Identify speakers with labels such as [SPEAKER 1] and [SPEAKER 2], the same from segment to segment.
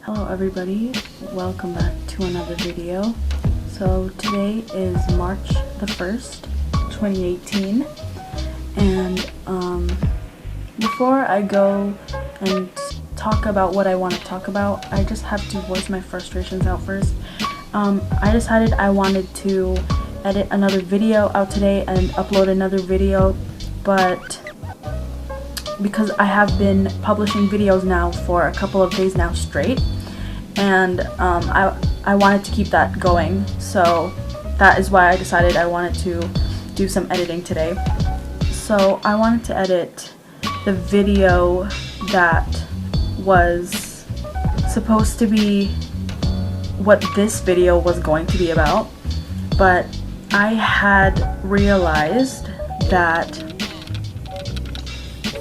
[SPEAKER 1] Hello everybody, welcome back to another video. So today is March the 1st, 2018, and before I go and talk about what I want to talk about, I just have to voice my frustrations out first. I decided I wanted to edit another video out today and upload another video, but because I have been publishing videos now for a couple of days now straight, and I wanted to keep that going, so that is why I decided I wanted to do some editing today. So I wanted to edit the video that was supposed to be what this video was going to be about, but I had realized that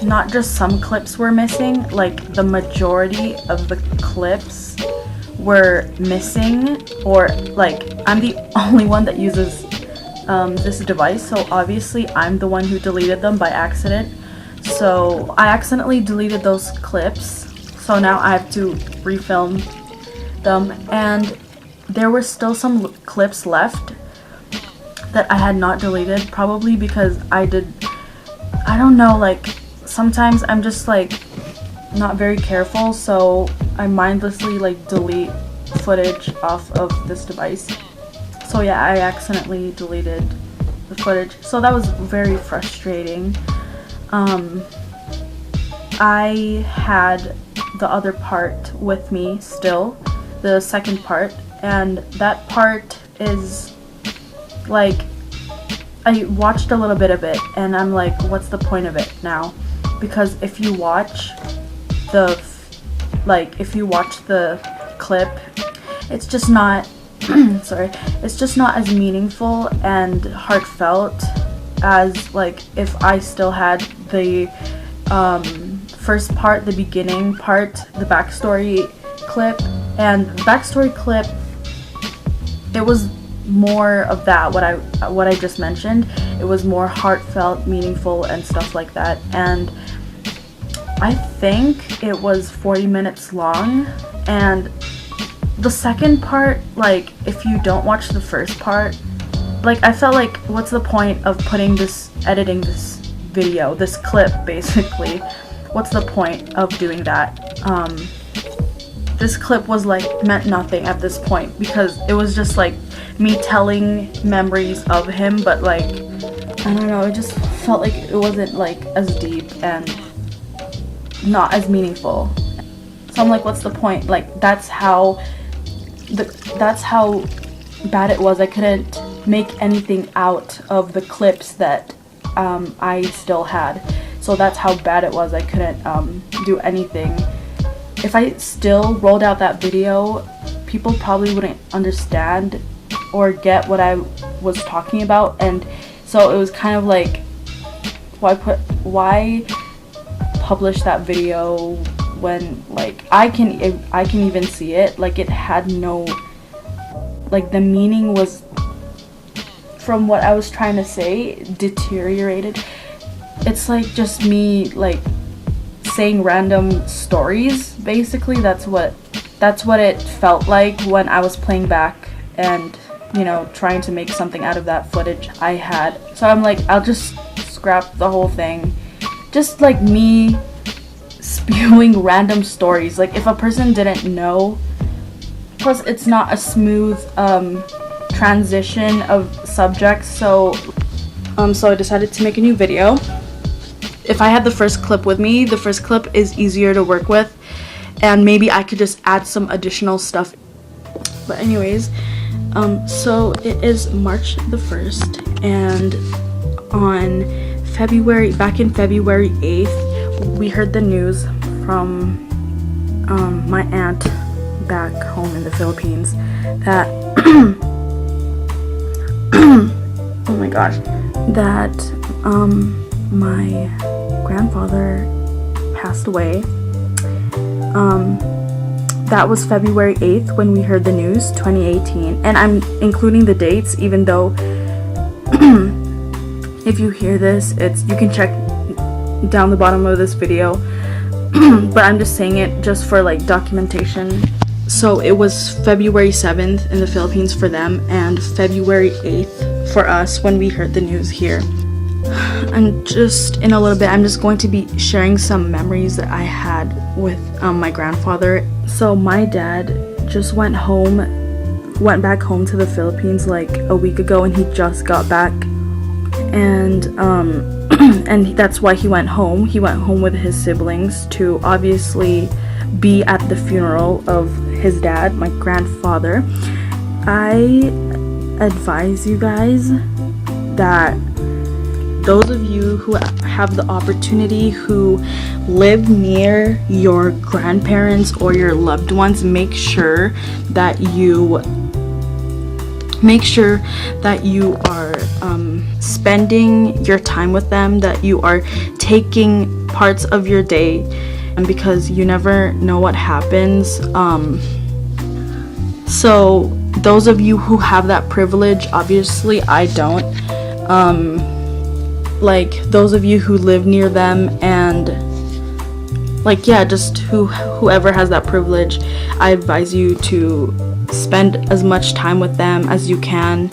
[SPEAKER 1] not just some clips were missing, like the majority of the clips were missing, or like I'm the only one that uses this device, so obviously I'm the one who deleted them by accident. So I accidentally deleted those clips, so now I have to refilm them, and there were still some clips left that I had not deleted, probably because I don't know, like sometimes I'm just like not very careful, so I mindlessly like delete footage off of this device. So yeah, I accidentally deleted the footage, so that was very frustrating. I had the other part with me still, the second part, and that part is like, I watched a little bit of it and I'm like, what's the point of it now? Because if you watch the clip, it's just not sorry, it's just not as meaningful and heartfelt as like if I still had the first part, the beginning part, the backstory clip. And the backstory clip, it was more of that, what I just mentioned. It was more heartfelt, meaningful, and stuff like that. And I think it was 40 minutes long, and the second part, like if you don't watch the first part, like I felt like, what's the point of editing this video, this clip basically? What's the point of doing that? This clip was like meant nothing at this point, because it was just like me telling memories of him, but like I don't know, it just felt like it wasn't like as deep and not as meaningful. So I'm like, what's the point? Like that's how bad it was. I couldn't make anything out of the clips that I still had. So that's how bad it was. I couldn't do anything. If I still rolled out that video, people probably wouldn't understand or get what I was talking about, and so it was kind of like, why publish that video when like I can even see it, like it had no, like the meaning was, from what I was trying to say, deteriorated. It's like just me like saying random stories basically. That's what it felt like when I was playing back and, you know, trying to make something out of that footage I had. So I'm like, I'll just scrap the whole thing. Just like me spewing random stories, like if a person didn't know, plus it's not a smooth transition of subjects, so I decided to make a new video. If I had the first clip with me, the first clip is easier to work with, and maybe I could just add some additional stuff. But anyways, so it is March the 1st, and back in February 8th, we heard the news from my aunt back home in the Philippines that oh my gosh, that my grandfather passed away. That was February 8th when we heard the news, 2018, and I'm including the dates even though if you hear this, you can check down the bottom of this video, but I'm just saying it just for like documentation So it was February 7th in the Philippines for them and February 8th for us when we heard the news here. And just in a little bit, I'm just going to be sharing some memories that I had with my grandfather. So my dad just went back home to the Philippines like a week ago, and he just got back. And and that's why he went home. He went home with his siblings to obviously be at the funeral of his dad, my grandfather. I advise you guys that those of you who have the opportunity, who live near your grandparents or your loved ones, make sure that you are spending your time with them, that you are taking parts of your day, because you never know what happens. So those of you who have that privilege, obviously I don't, like those of you who live near them, and like, yeah, just whoever has that privilege, I advise you to spend as much time with them as you can,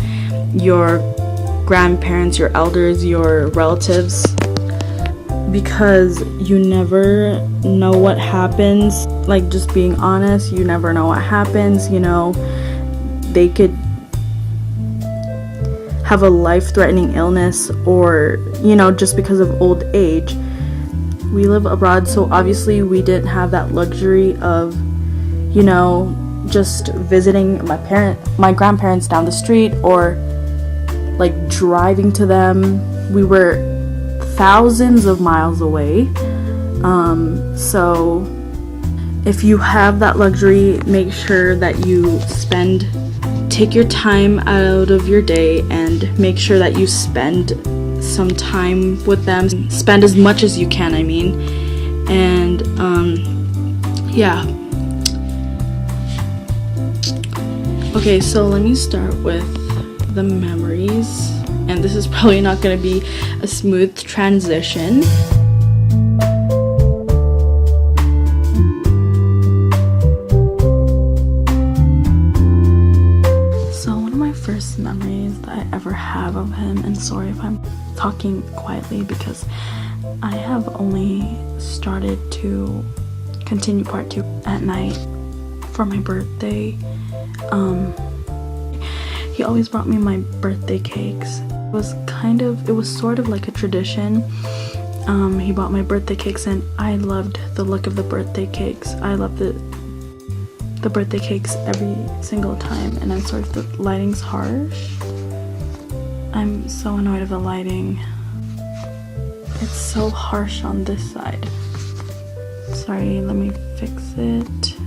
[SPEAKER 1] your grandparents, your elders, your relatives, because you never know what happens. Like, just being honest, you never know what happens. You know, they could have a life-threatening illness, or, you know, just because of old age. We live abroad, so obviously we didn't have that luxury of, you know, just visiting my grandparents down the street, or like driving to them. We were thousands of miles away. So if you have that luxury, make sure that you take your time out of your day and make sure that you spend some time with them. Spend as much as you can, I mean. And yeah. Okay, so let me start with the memories, and this is probably not going to be a smooth transition. So one of my first memories that I ever have of him, and sorry if I'm talking quietly because I have only started to continue part 2 at night for my birthday. He always brought me my birthday cakes. It was sort of like a tradition. He bought my birthday cakes, and I loved the look of the birthday cakes. I loved the birthday cakes every single time. And I'm sorry if the lighting's harsh. I'm so annoyed of the lighting. It's so harsh on this side. Sorry, let me fix it.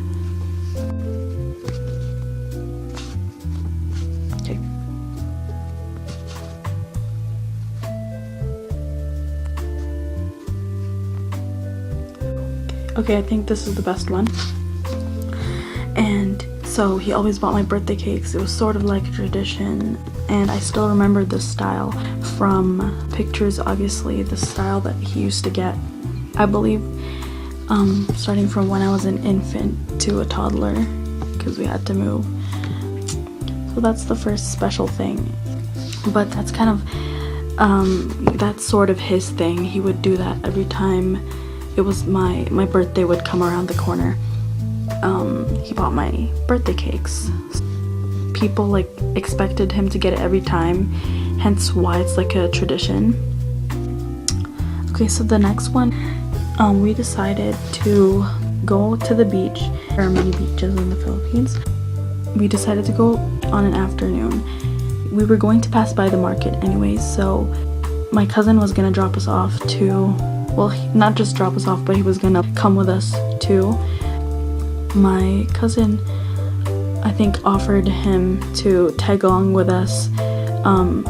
[SPEAKER 1] Okay, I think this is the best one. And so he always bought my birthday cakes. It was sort of like a tradition, and I still remember the style from pictures, obviously, the style that he used to get, I believe, starting from when I was an infant to a toddler, because we had to move. So that's the first special thing. But that's kind of, that's sort of his thing. He would do that every time it was my birthday would come around the corner. He bought my birthday cakes. People like expected him to get it every time, hence why it's like a tradition. Okay, so the next one, we decided to go to the beach. There are many beaches in the Philippines. We decided to go on an afternoon. We were going to pass by the market anyways, so my cousin was gonna drop us off to, well, not just drop us off, but he was gonna come with us too. My cousin, I think, offered him to tag along with us,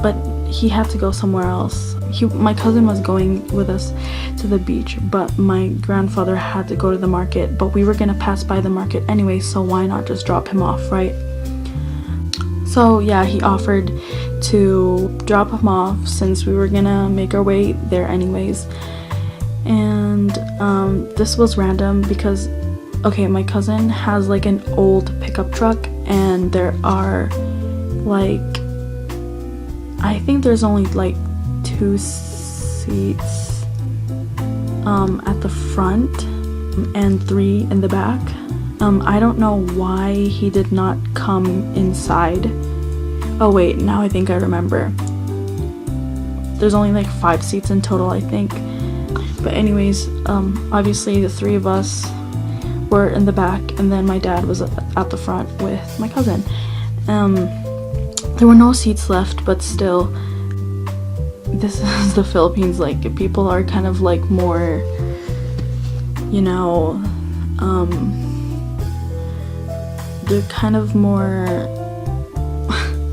[SPEAKER 1] but he had to go somewhere else. My cousin was going with us to the beach, but my grandfather had to go to the market, but we were gonna pass by the market anyway, so why not just drop him off, right? So yeah, he offered to drop him off since we were gonna make our way there anyways. And this was random because okay, my cousin has like an old pickup truck, and there are like, I think there's only like 2 seats at the front and 3 in the back. I don't know why he did not come inside. Oh wait, now I think I remember. There's only like 5 seats in total, I think. But anyways, obviously the 3 of us were in the back, and then my dad was at the front with my cousin. There were no seats left, but still, this is the Philippines. Like, people are kind of like more, you know, they're kind of more,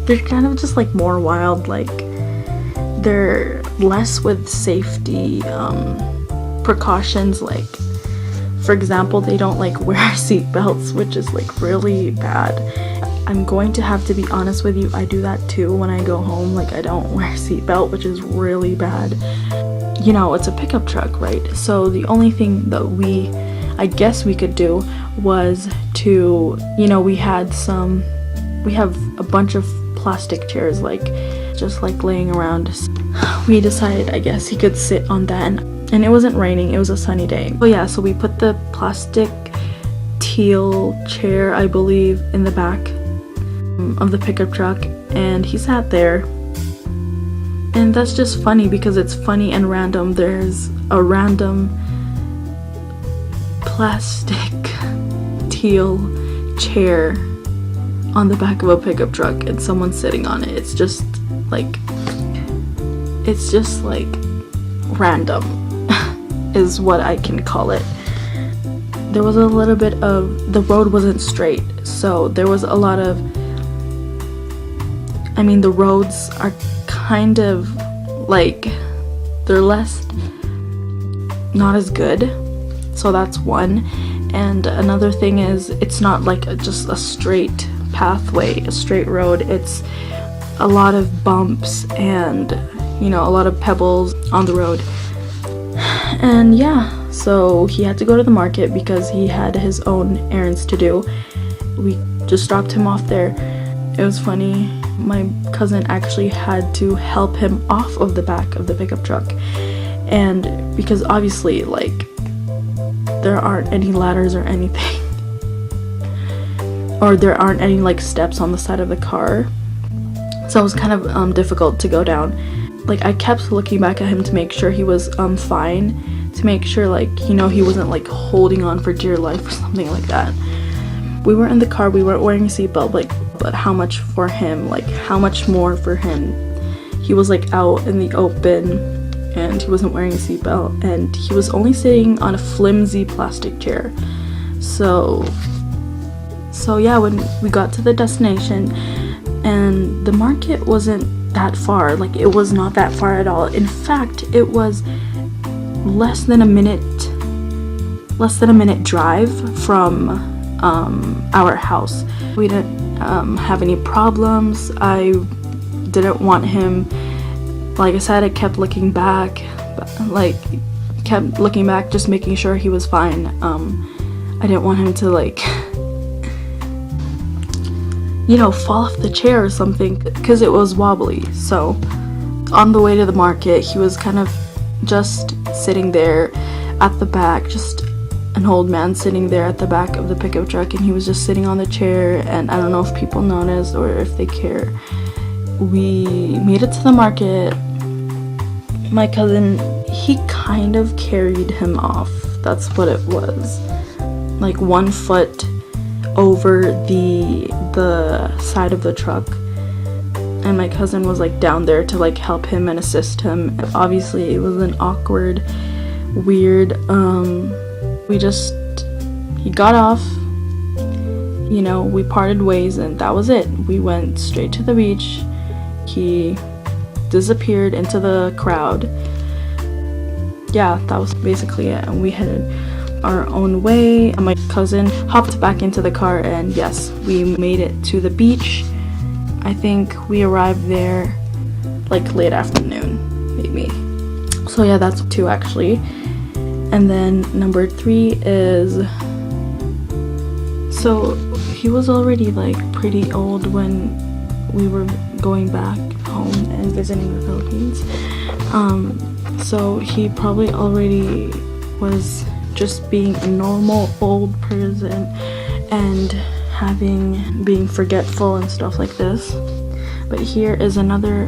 [SPEAKER 1] they're kind of just like more wild. Like, they're less with safety precautions. Like, for example, they don't like wear seat belts, which is like really bad. I'm going to have to be honest with you, I do that too when I go home. Like, I don't wear a seatbelt, which is really bad. You know, it's a pickup truck, right? So the only thing that I guess we could do was to, you know, we have a bunch of plastic chairs, like, just like laying around. We decided, I guess, he could sit on that, and it wasn't raining, it was a sunny day. So yeah, so we put the plastic teal chair, I believe, in the back of the pickup truck, and he sat there. And that's just funny because it's funny and random. There's a random plastic teal chair on the back of a pickup truck and someone sitting on it. It's just like random is what I can call it. There was a little bit of, the road wasn't straight, so there was a lot of, I mean, the roads are kind of like, they're not as good, so that's one. And another thing is, it's not like just a straight pathway, a straight road. It's a lot of bumps and, you know, a lot of pebbles on the road. And yeah, so he had to go to the market because he had his own errands to do. We just dropped him off there. It was funny, my cousin actually had to help him off of the back of the pickup truck, and because obviously, like, there aren't any ladders or anything, or there aren't any like steps on the side of the car, so it was kind of difficult to go down. Like, I kept looking back at him to make sure he was fine, to make sure, like, you know, he wasn't like holding on for dear life or something like that. We were in the car, we weren't wearing a seatbelt, like, but how much for him, like, how much more for him? He was like out in the open and he wasn't wearing a seatbelt, and he was only sitting on a flimsy plastic chair. So yeah, when we got to the destination, and the market wasn't that far, like, it was not that far at all. In fact, it was less than a minute drive from our house. We didn't have any problems. I didn't want him, like I said, I kept looking back, just making sure he was fine. I didn't want him to, like, you know, fall off the chair or something, because it was wobbly. So on the way to the market, he was kind of just sitting there at the back, just an old man sitting there at the back of the pickup truck, and he was just sitting on the chair. And I don't know if people noticed or if they care. We made it to the market. My cousin, he kind of carried him off. That's what it was. Like, 1 foot over the side of the truck, and my cousin was like down there to like help him and assist him. Obviously it was an awkward, weird, he got off, you know, we parted ways, and that was it. We went straight to the beach. He disappeared into the crowd. Yeah, that was basically it, and we headed our own way. And my cousin hopped back into the car, and yes, we made it to the beach. I think we arrived there like late afternoon, maybe. So yeah, that's 2 actually. And then number 3 is So he was already like pretty old when we were going back home and visiting the Philippines. So he probably already was just being a normal old person and being forgetful and stuff like this. But here is another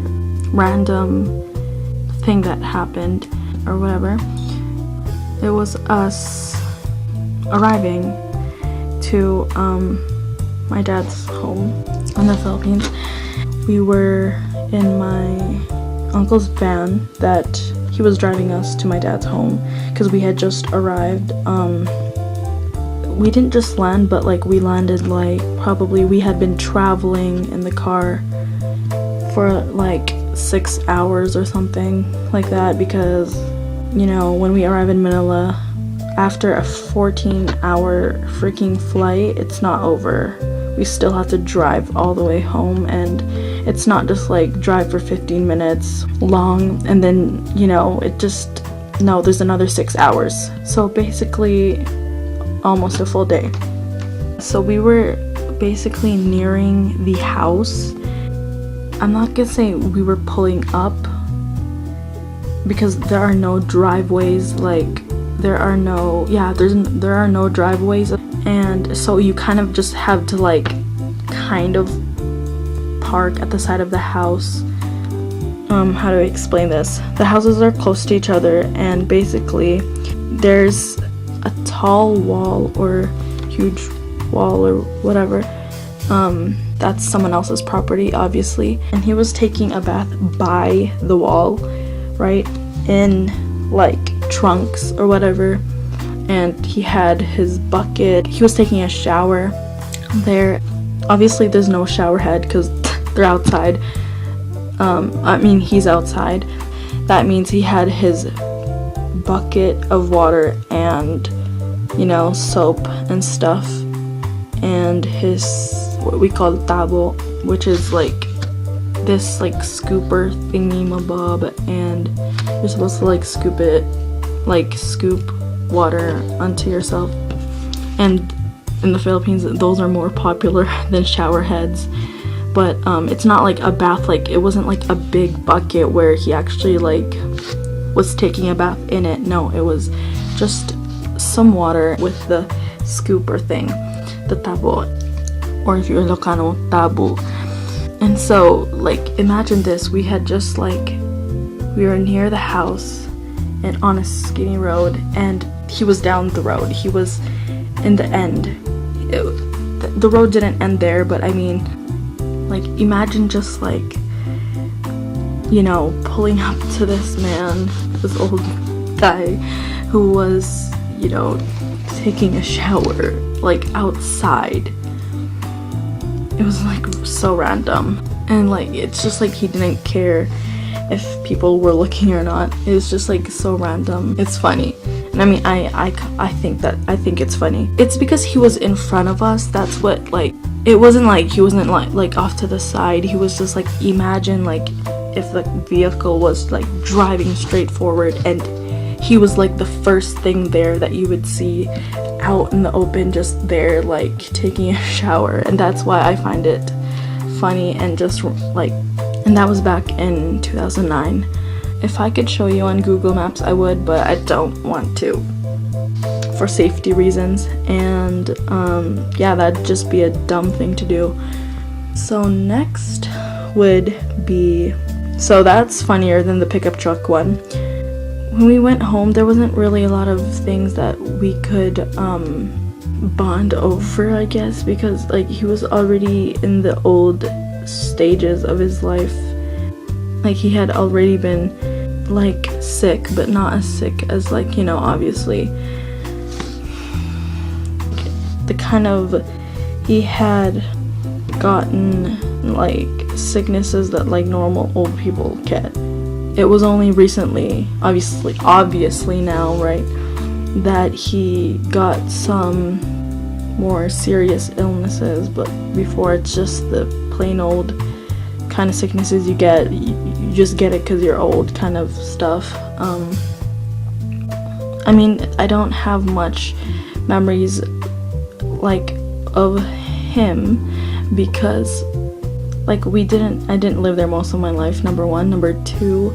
[SPEAKER 1] random thing that happened or whatever. It was us arriving to my dad's home in the Philippines. We were in my uncle's van that he was driving us to my dad's home because we had just arrived. We didn't just land, but like we landed like probably we had been traveling in the car for like 6 hours or something like that, because you know when we arrive in Manila after a 14-hour freaking flight, it's not over. We still have to drive all the way home, and it's not just like drive for 15 minutes long and then, you know, there's another 6 hours. So basically almost a full day. So we were basically nearing the house. I'm not gonna say we were pulling up because there are no driveways, like there are no driveways, and so you kind of just have to like kind of park at the side of the house. How do I explain this? The houses are close to each other, and basically there's a tall wall or huge wall or whatever. That's someone else's property, obviously, and he was taking a bath by the wall, right, in like trunks or whatever, and he had his bucket. He was taking a shower there. Obviously there's no shower head because they're outside. He's outside. That means he had his bucket of water and, you know, soap and stuff, and his what we call tabo, which is like this like scooper thingy mabob, and you're supposed to like scoop water onto yourself. And in the Philippines those are more popular than shower heads. But it's not like a bath, like it wasn't like a big bucket where he actually like was taking a bath in it. No, it was just some water with the scooper thing, the tabo, or if you're Ilocano, tabu. And so like imagine this, we had just like, we were near the house and on a skinny road, and he was down the road, he was in the end. The road didn't end there, but I mean, like imagine just like, you know, pulling up to this man, this old guy who was, you know, taking a shower like outside. It was like so random, and like it's just like he didn't care if people were looking or not. It was just like so random. It's funny, and I mean I think it's funny. It's because he was in front of us. That's what, like, it wasn't like he wasn't like off to the side. He was just like, imagine like if the vehicle was like driving straight forward and he was like the first thing there that you would see out in the open, just there like taking a shower. And that's why I find it funny, and just like, and that was back in 2009. If I could show you on Google Maps I would, but I don't want to for safety reasons, and yeah, that'd just be a dumb thing to do. So next would be, so that's funnier than the pickup truck one. When we went home, there wasn't really a lot of things that we could bond over, I guess, because like he was already in the old stages of his life. Like he had already been like sick, but not as sick as, like, you know, obviously the kind of, he had gotten like sicknesses that like normal old people get. It was only recently, obviously now, right, that he got some more serious illnesses, but before it's just the plain old kind of sicknesses you get. You just get it because you're old kind of stuff. I mean, I don't have much memories like of him because like I didn't live there most of my life, number one. Number two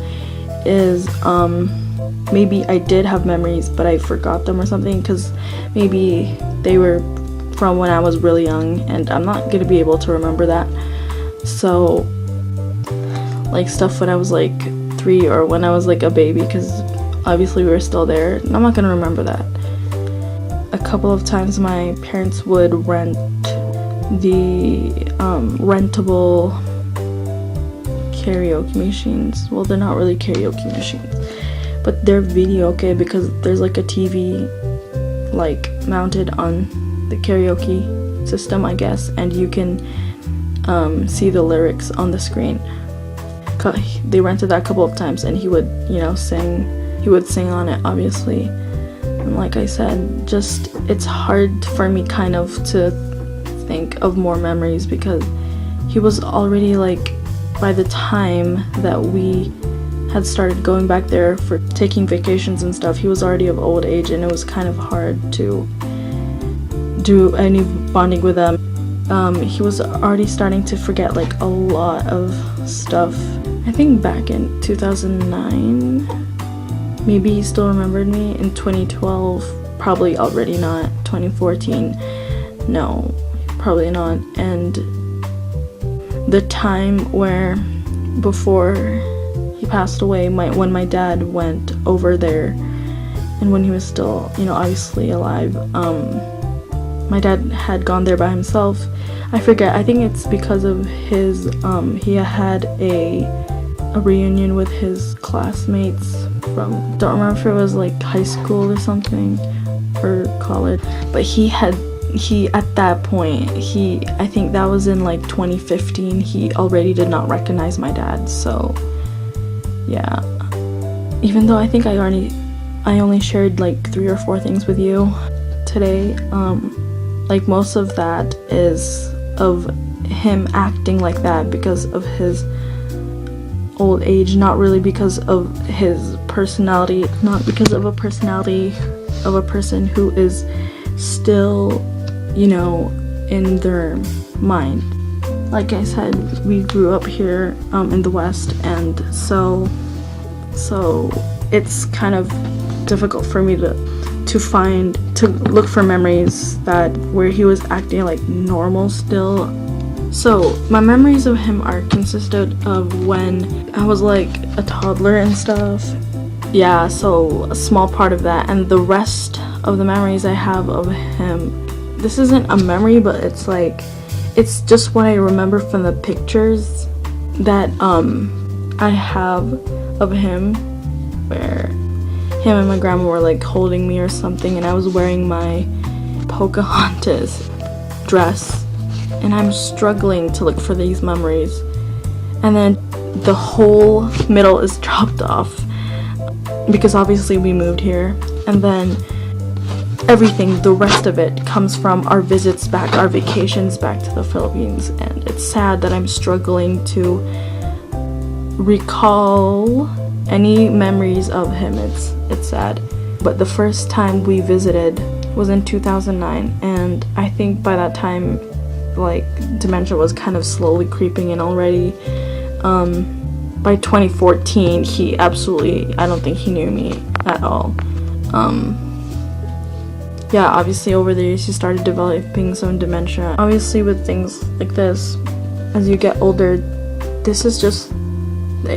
[SPEAKER 1] is maybe I did have memories but I forgot them or something, because maybe they were from when I was really young and I'm not gonna be able to remember that. So like stuff when I was like 3 or when I was like a baby, because obviously we were still there, and I'm not gonna remember that. A couple of times my parents would rent the rentable karaoke machines. Well, they're not really karaoke machines, but they're videoke, because there's like a TV like mounted on the karaoke system, I guess, and you can see the lyrics on the screen. They rented that a couple of times, and he would, sing. He would sing on it, obviously. And like I said, just it's hard for me kind of to think of more memories, because he was already like, by the time that we had started going back there for taking vacations and stuff, he was already of old age, and it was kind of hard to do any bonding with him. He was already starting to forget like a lot of stuff. I think back in 2009, maybe he still remembered me. In 2012, probably already not. 2014, no, probably not. And the time where before he passed away, when my dad went over there, and when he was still, obviously alive, my dad had gone there by himself. I forget, I think it's because of his, he had a reunion with his classmates from, don't remember if it was like high school or something, or college, but at that point, I think that was in like 2015, he already did not recognize my dad. So yeah, even though I think I only shared like 3 or 4 things with you today, like most of that is of him acting like that because of his old age, not really because of his personality, not because of a personality of a person who is still, in their mind. Like I said, we grew up here in the West, and so it's kind of difficult for me to look for memories that where he was acting like normal still. So my memories of him are consisted of when I was like a toddler and stuff. Yeah, so a small part of that, and the rest of the memories I have of him, this isn't a memory, but it's just what I remember from the pictures that I have of him, where him and my grandma were like holding me or something, and I was wearing my Pocahontas dress, and I'm struggling to look for these memories, and then the whole middle is dropped off because obviously we moved here, and then everything, the rest of it, comes from our visits back, our vacations back to the Philippines. And it's sad that I'm struggling to recall any memories of him. It's sad. But the first time we visited was in 2009, and I think by that time, like, dementia was kind of slowly creeping in already. By 2014, I don't think he knew me at all. Yeah, obviously over the years he started developing some dementia. Obviously with things like this, as you get older, this is just,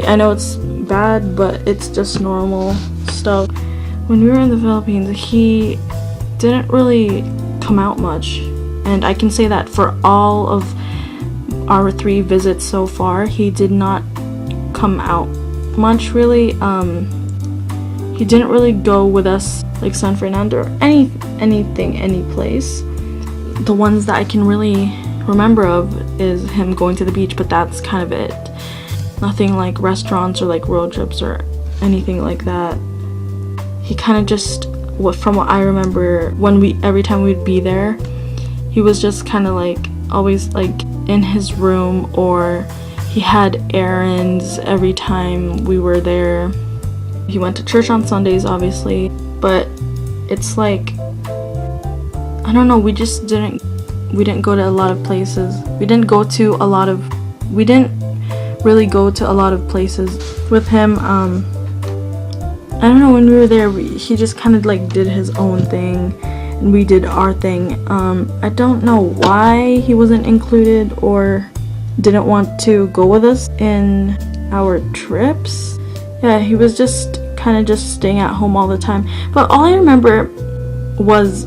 [SPEAKER 1] I know it's bad, but it's just normal stuff. When we were in the Philippines, he didn't really come out much, and I can say that for all of our 3 visits so far, he did not come out much really. He didn't really go with us like San Fernando or any place. The ones that I can really remember of is him going to the beach, but that's kind of it. Nothing like restaurants or like road trips or anything like that. He kind of just, from what I remember, every time we'd be there, he was just kind of like always like in his room, or he had errands every time we were there. He went to church on Sundays, obviously, but it's like, I don't know, we just didn't we didn't go to a lot of places. We didn't really go to a lot of places with him. I don't know, when we were there, he just kind of like did his own thing and we did our thing. I don't know why he wasn't included or didn't want to go with us in our trips. Yeah, he was just kind of just staying at home all the time. But all I remember was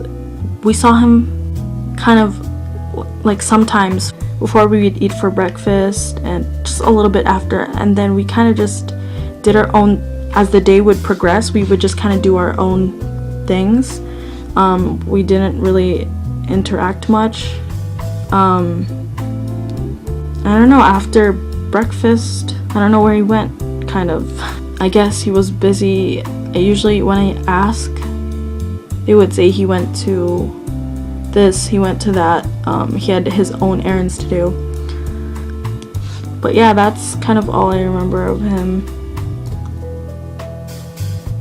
[SPEAKER 1] we saw him kind of like sometimes before we would eat for breakfast and just a little bit after, and then we kind of just did our own. As the day would progress, we would just kind of do our own things. We didn't really interact much. I don't know, after breakfast, I don't know where he went, kind of. I guess he was busy. Usually when I ask, they would say he went to this, he went to that. He had his own errands to do. But yeah, that's kind of all I remember of him.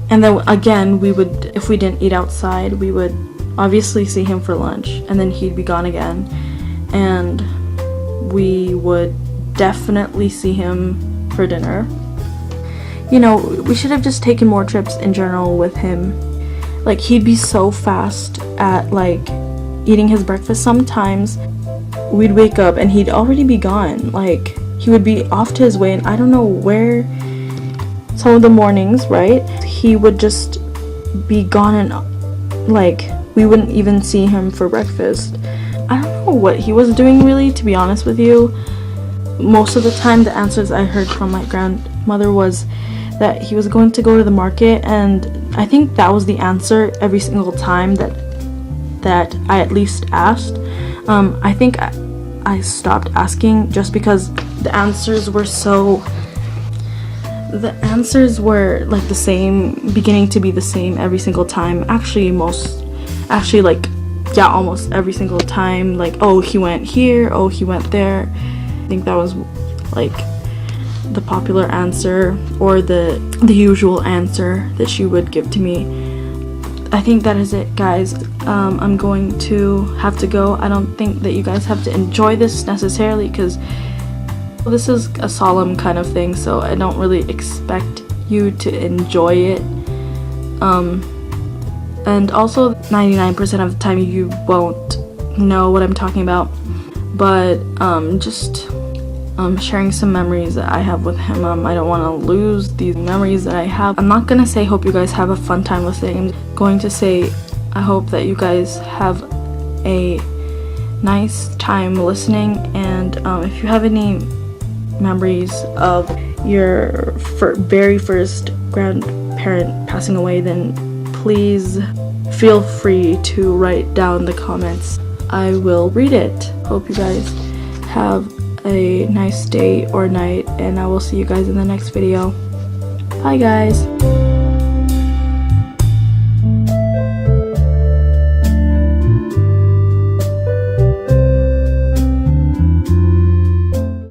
[SPEAKER 1] And then again, we would, if we didn't eat outside, we would obviously see him for lunch, and then he'd be gone again. And we would definitely see him for dinner. You know, we should have just taken more trips in general with him. Like, he'd be so fast at like eating his breakfast. Sometimes we'd wake up and he'd already be gone. Like, he would be off to his way, and I don't know where. Some of the mornings, right, he would just be gone, and like we wouldn't even see him for breakfast. I don't know what he was doing, really, to be honest with you. Most of the time the answers I heard from my grandmother was that he was going to go to the market, and I think that was the answer every single time that I at least asked. I think I stopped asking just because the answers were like the same, beginning to be the same every single time. Almost every single time. Like, oh, he went here, oh, he went there. I think that was like the popular answer, or the usual answer that she would give to me. I think that is it, guys. I'm going to have to go. I don't think that you guys have to enjoy this necessarily, because this is a solemn kind of thing, so I don't really expect you to enjoy it. And also 99% of the time you won't know what I'm talking about, but just sharing some memories that I have with him. I don't want to lose these memories that I have. I'm not gonna say hope you guys have a fun time listening. I'm going to say I hope that you guys have a nice time listening, and if you have any memories of your very first grandparent passing away, then please feel free to write down the comments. I will read it. Hope you guys have a nice day or night, and I will see you guys in the next video. Bye, guys.